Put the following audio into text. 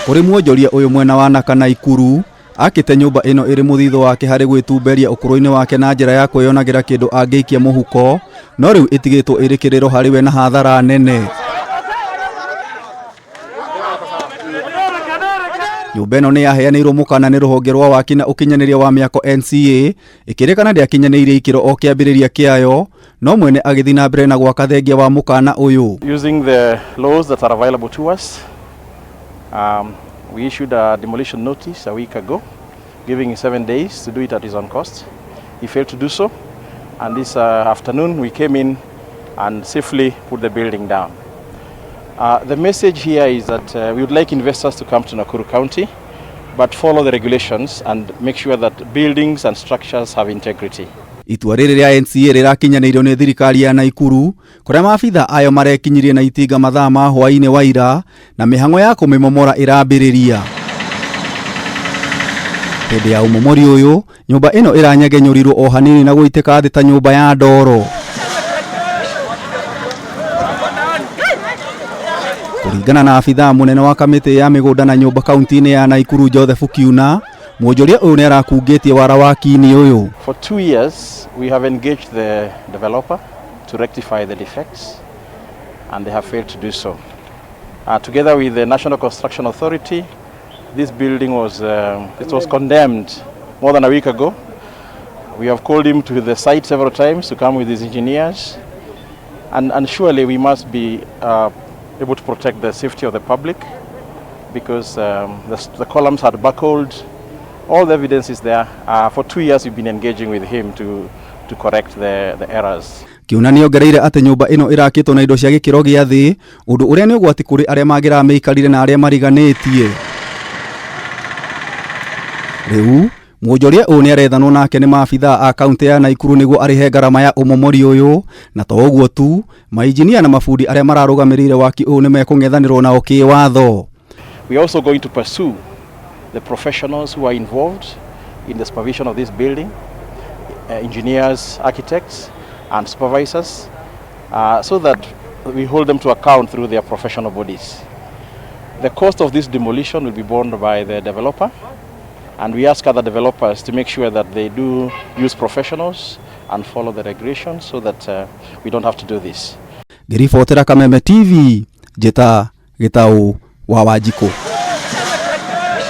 Kuri Mwonjoria uyu mwena wa Nakuru akite nyumba ino iri muthitho wake hari gwitumberia ukuru-ini wake na njira ya kwiyonagira kindu angiikia muhuko, no riu itigitwo iri kiriro hari we na hathara nene. Nyumba ino ni yaheanirwo mukana ni ruhonge rwa waki na ukinyaniria wa miako NCA ikirikana ndiakinyaniire ikiro o kiambiriria kiayo, no mwene agithi na mbere na gwaka thengia wa mukana uyu. Using the laws that are available to us, we issued a demolition notice a week ago, giving him 7 days to do it at his own cost. He failed to do so, and this afternoon we came in and safely put the building down. The message here is that we would like investors to come to Nakuru County, but follow the regulations and make sure that buildings and structures have integrity. Itua riri ria NCA rirakinyanirio ni thirikari ya Nakuru, kuria maabitha ayo marekinyirie na itinga mathaa ma hwaini wa ira na mihango ya kumomorwo irambiriria. Hindi ya umumori uyu, nyumba ino iranyegenyorirwo o hanini na guiteka thi ta nyumba ya ndoro. Kuringana na afitha munene wa kamiti ya migunda na nyumba kaunti-ini ya Nakuru Joseph Kiuna, Mwonjoria uyu ni arakungitie wara wa kini uyu. For 2 years we have engaged the developer to rectify the defects, and they have failed to do so. Together with the National Construction Authority, this building was condemned more than a week ago. We have called him to the site several times to come with his engineers, and surely we must be able to protect the safety of the public, because the columns had buckled. All the evidence is there. For 2 years we've been engaging with him to correct the errors. Kiuna ni ongereire ati nyumba ino irakitwo na indo cia gikiro gia thi, undu uria ni ugwati kuri aria magira meikarire na aria mariganitie. Riu Mwonjoria uyu ni arethanwo nake ni maabitha a kaunti ya Nakuru niguo arihe ngarama ya umumori uyu, na to uguo tu, mainjinia na mafundi aria mararugamirire waki uyu ni mekung'ethanirwo nao kiwatho. We are also going to pursue the professionals who are involved in the supervision of this building, engineers, architects and supervisors, so that we hold them to account through their professional bodies. The cost of this demolition will be borne by the developer, and we ask other developers to make sure that they do use professionals and follow the regulations so that we don't have to do this. Ngiribotera Kameme TV, Jeta Gitau wa Wanjikũ.